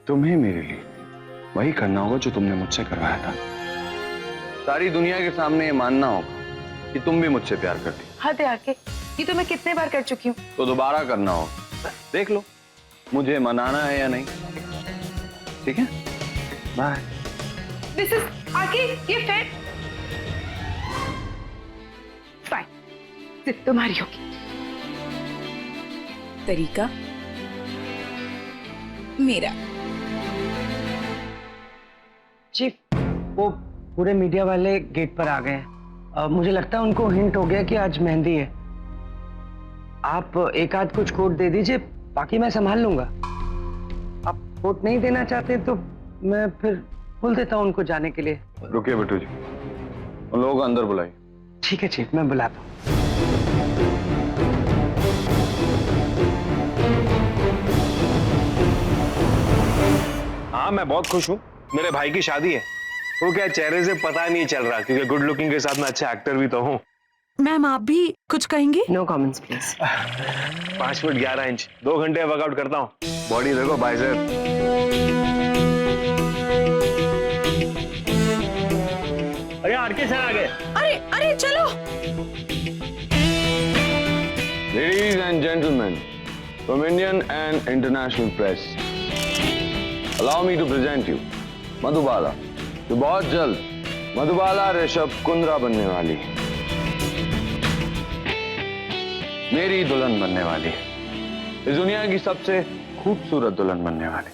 तुम्हें मेरे लिए वही करना होगा जो तुमने मुझसे करवाया था। सारी दुनिया के सामने ये मानना होगा कि तुम भी मुझसे प्यार करती। हद है आके, ये तो मैं कितने बार कर चुकी हूँ। तो दोबारा करना होगा। देख लो मुझे मनाना है या नहीं। ठीक है, बाय। दिस इज आके, ये फेयर। फाइन, जिद तुम्हारी होगी। तरीका मेरा। चीफ, वो पूरे मीडिया वाले गेट पर आ गए हैं। मुझे लगता है उनको हिंट हो गया कि आज मेहंदी है। आप एक आध कुछ कोट दे दीजिए, बाकी मैं संभाल लूंगा। आप कोट नहीं देना चाहते तो मैं फिर बोल देता हूँ उनको जाने के लिए। रुकिए बिट्टू जी, उन लोगों को अंदर बुलाइए। ठीक है चीफ, मैं बुलाता हूँ। हाँ, मैं बहुत खुश हूँ। मेरे भाई की शादी है। वो क्या चेहरे से पता नहीं चल रहा, क्योंकि गुड लुकिंग के साथ मैं अच्छा एक्टर भी तो हूँ। मैम आप भी कुछ कहेंगी? No comments please. 5 foot 11 inch, 2 घंटे वर्कआउट करता हूँ। बॉडी देखो बाइसेप। अरे आरके सर आ गए। अरे अरे चलो। Ladies and gentlemen, from Indian and international press, allow me to present you Madhubala, जो बहुत जल्द मधुबाला ऋषभ कुंद्रा बनने वाली है, मेरी दुल्हन बनने वाली है, इस दुनिया की सबसे खूबसूरत दुल्हन बनने वाली।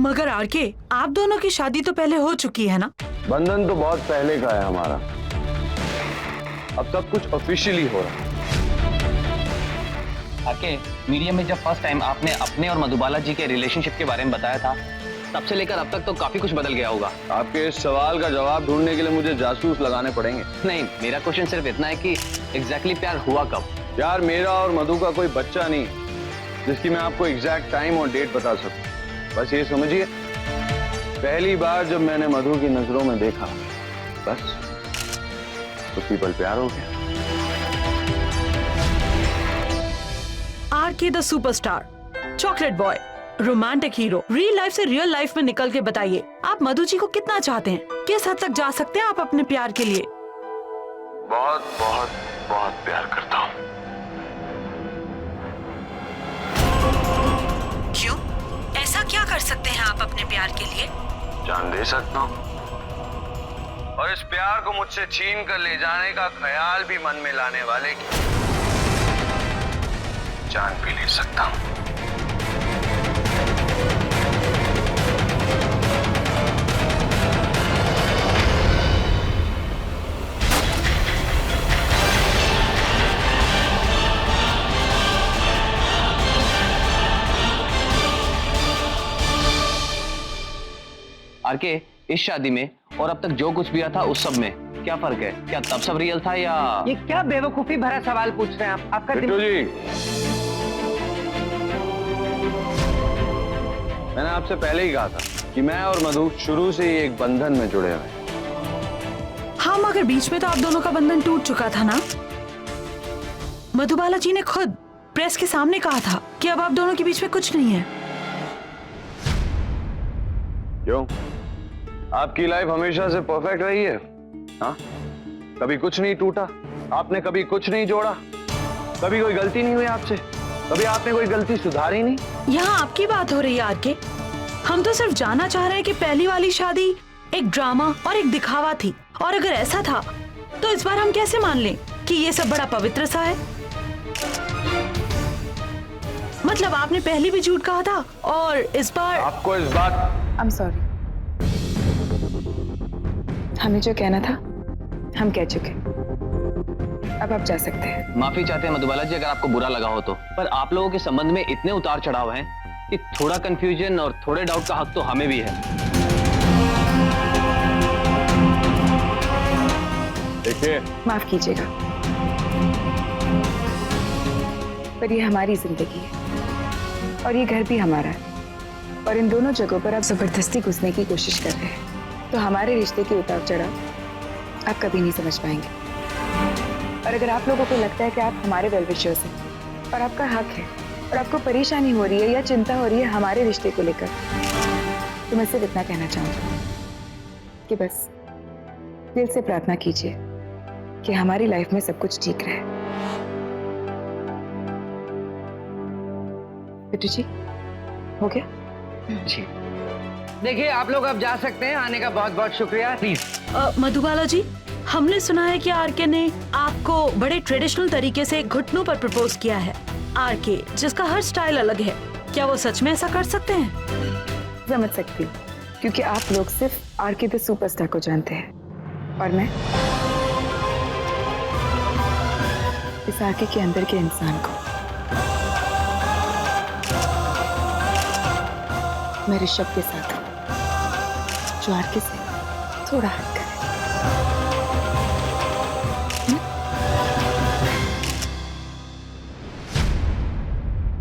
मगर आरके, आप दोनों की शादी तो पहले हो चुकी है ना? बंधन तो बहुत पहले का है हमारा, अब सब कुछ ऑफिशियली हो रहा है। आके, मीडिया में जब फर्स्ट टाइम आपने अपने और मधुबाला जी के रिलेशनशिप के बारे में बताया था, तब से लेकर अब तक तो काफी कुछ बदल गया होगा। आपके इस सवाल का जवाब ढूंढने के लिए मुझे जासूस लगाने पड़ेंगे। नहीं, मेरा क्वेश्चन सिर्फ इतना है कि एग्जैक्टली प्यार हुआ कब? यार, मेरा और मधु का कोई बच्चा नहीं जिसकी मैं आपको एग्जैक्ट टाइम और डेट बता सकूं। बस ये समझिए, पहली बार जब मैंने मधु की नजरों में देखा, बस उसी पल प्यार हो गया। RK the superstar, chocolate boy, romantic hero, real life से रियल लाइफ में निकल के बताइए, आप मधु जी को कितना चाहते हैं? किस हद तक जा सकते हैं आप अपने प्यार के लिए? बहुत बहुत बहुत प्यार करता हूँ। क्यों? ऐसा क्या कर सकते हैं आप अपने प्यार के लिए? जान दे सकता हूँ, और इस प्यार को मुझसे छीन कर ले जाने का ख्याल भी मन में लाने वाले की जान भी ले सकता हूँ। आरके, इस शादी में और अब तक जो कुछ भी था उस सब में क्या फर्क है? क्या तब सब रियल था या? ये क्या बेवकूफी भरा सवाल पूछ रहे हैं आप? आपका बिट्टू जी, मैंने आपसे पहले ही कहा था कि मैं और मधु शुरू से ही एक बंधन में जुड़े हुए हैं। हाँ, मगर बीच में तो आप दोनों का बंधन टूट चुका था ना? मधुबाला जी ने खुद प्रेस के सामने कहा था कि अब आप दोनों के बीच में कुछ नहीं है। क्यों? आपकी लाइफ हमेशा से परफेक्ट रही है? हाँ, कभी कुछ नहीं टूटा, आपने कभी कुछ नहीं जोड़ा, कभी कोई गलती नहीं हुई आपसे, कभी आपने कोई गलती सुधारी नहीं। यहाँ आपकी बात हो रही है आरके। हम तो सिर्फ जानना चाह रहे हैं कि पहली वाली शादी एक ड्रामा और एक दिखावा थी, और अगर ऐसा था तो इस बार हम कैसे मान लें कि ये सब बड़ा पवित्र सा है? मतलब आपने पहले भी झूठ कहा था और इस बार आपको इस बात आई एम सॉरी, हमें जो कहना था हम कह चुके, अब आप जा सकते हैं। माफी चाहते हैं मधुबाला जी अगर आपको बुरा लगा हो तो, पर आप लोगों के संबंध में इतने उतार चढ़ाव हैं कि थोड़ा कंफ्यूजन और थोड़े डाउट का हक तो हमें भी है। देखिए, माफ कीजिएगा, पर ये हमारी जिंदगी है और ये घर भी हमारा है, और इन दोनों जगहों पर आप जबरदस्ती घुसने की कोशिश कर रहे हैं, तो हमारे रिश्ते की उतार चढ़ाव आप कभी नहीं समझ पाएंगे। और अगर आप लोगों को लगता है कि आप हमारे वेल विशर्स हैं और आपका हक है और आपको परेशानी हो रही है या चिंता हो रही है हमारे रिश्ते को लेकर, तो मैं सिर्फ इतना कहना चाहूंगी कि बस दिल से प्रार्थना कीजिए कि हमारी लाइफ में सब कुछ ठीक रहे। बिट्टू जी, हो गया? जी देखिए, आप लोग अब जा सकते हैं। आने का बहुत बहुत शुक्रिया। प्लीज। मधुबाला जी, हमने सुना है कि आरके ने आपको बड़े ट्रेडिशनल तरीके से घुटनों पर प्रपोज किया है। आरके, जिसका हर स्टाइल अलग है, क्या वो सच में ऐसा कर सकते हैं? समझ सकती हूँ, क्योंकि आप लोग सिर्फ आरके द सुपरस्टार को जानते हैं और मैं इस आरके के अंदर के इंसान को। मैं ऋषभ के साथ हूँ, जो आरके से थोड़ा हटकर है।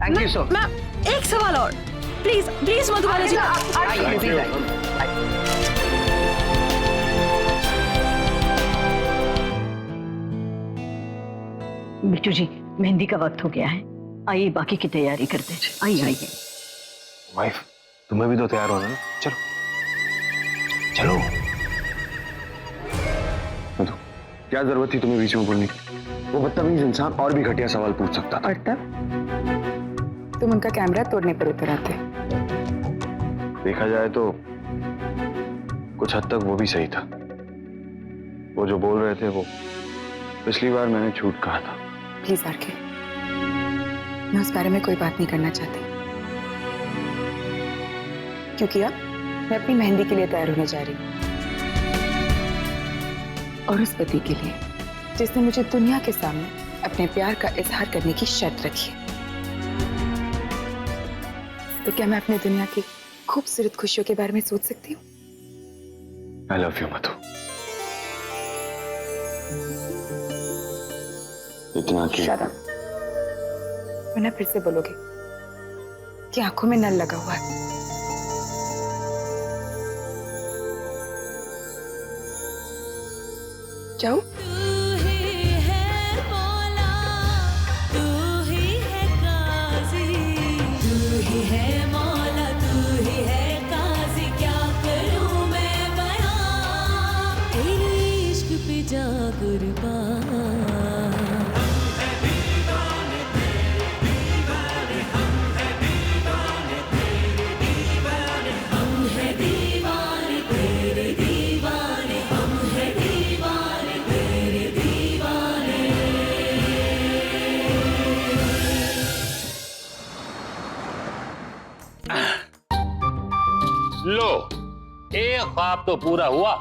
Thank you so much. Ma'am, एक सवाल और, प्लीज प्लीज मधुबाला जी। आइए, प्लीज आइए। बिट्टू जी, मेहंदी का वक्त हो गया है, आइए बाकी की तैयारी करते हैं। आइए आइए। वाइफ, तुम्हें भी तो तैयार होना ना। चलो चलो। मधु, क्या जरूरत थी तुम्हें बीच में बोलने की? वो बदतमीज इंसान और भी घटिया सवाल पूछ सकता था। और तब तुम उनका कैमरा तोड़ने पर उतर आते। देखा जाए तो कुछ हद तक वो भी सही था। वो जो बोल रहे थे वो पिछली बार मैंने झूठ कहा था। प्लीज आरके, मैं उस बारे में कोई बात नहीं करना चाहती, क्योंकि अब मैं अपनी मेहंदी के लिए तैयार होने जा रही हूँ, और उस पति के लिए जिसने मुझे दुनिया के सामने अपने प्यार का इजहार करने की शर्त रखी है। तो क्या मैं अपने दुनिया की खूबसूरत खुशियों के बारे में सोच सकती हूँ? आई लव यू मधु। इतना कि वरना फिर से बोलोगे कि आंखों में नल लगा हुआ है। जाओ। लो, एक ख्वाब तो पूरा हुआ।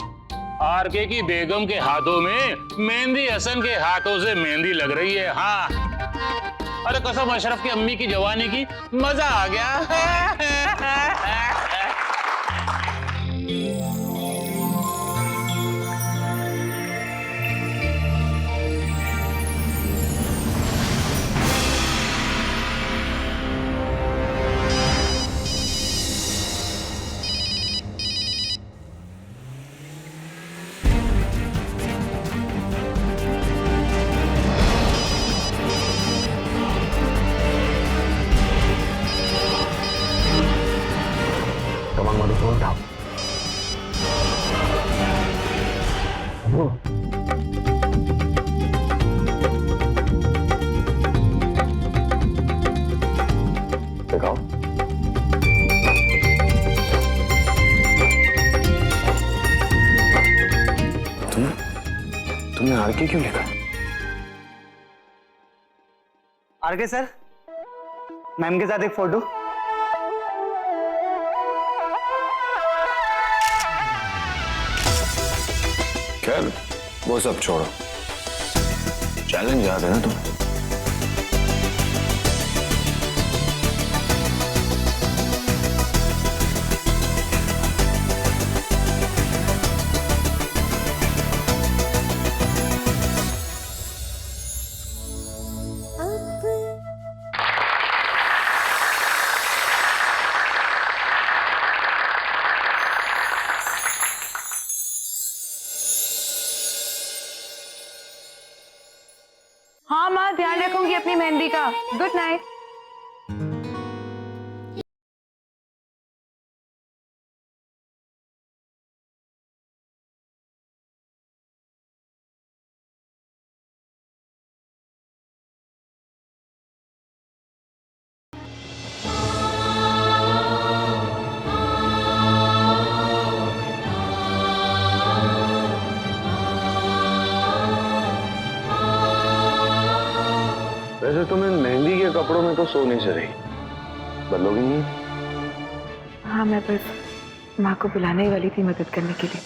आरके की बेगम के हाथों में मेहंदी हसन के हाथों से मेहंदी लग रही है। हाँ, अरे कसम अशरफ की अम्मी की जवानी की, मजा आ गया। दिखाओ। तुमने आरके क्यों लिखा? आरके सर, मैम के साथ एक फोटो। खैर वो सब छोड़ो, चैलेंज याद है ना तुम्हें? हाँ माँ, ध्यान रखूंगी अपनी मेहंदी का। Good night. वैसे तुम इन मेहंदी के कपड़ों में तो सो नहीं से रही, बदलोगी नहीं? हाँ, मैं बस माँ को बुलाने ही वाली थी मदद करने के लिए।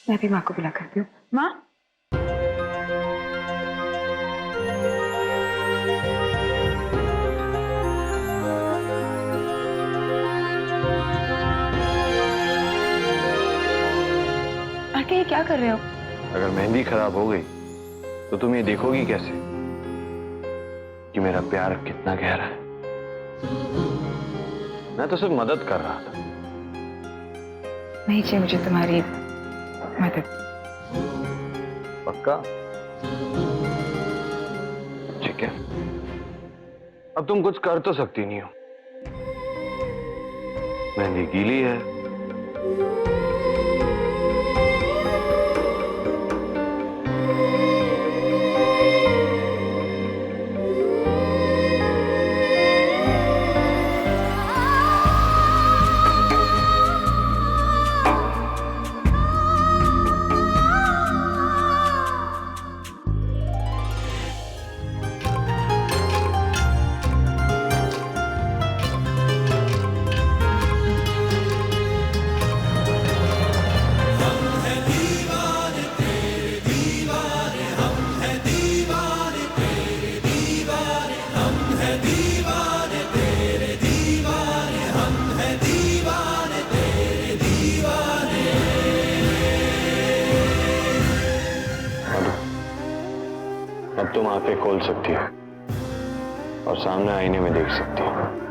मैं भी माँ को बुला करती हूँ। माँ, आके ये क्या कर रहे हो? अगर मेहंदी खराब हो गई तो तुम ये देखोगी कैसे कि मेरा प्यार कितना गहरा है? मैं तो सिर्फ मदद कर रहा था। नहीं चाहिए मुझे तुम्हारी मदद। पक्का? ठीक है, अब तुम कुछ कर तो सकती नहीं हो। मेहंदी गीली है। अब तुम आंखें खोल सकती हो और सामने आईने में देख सकती हो।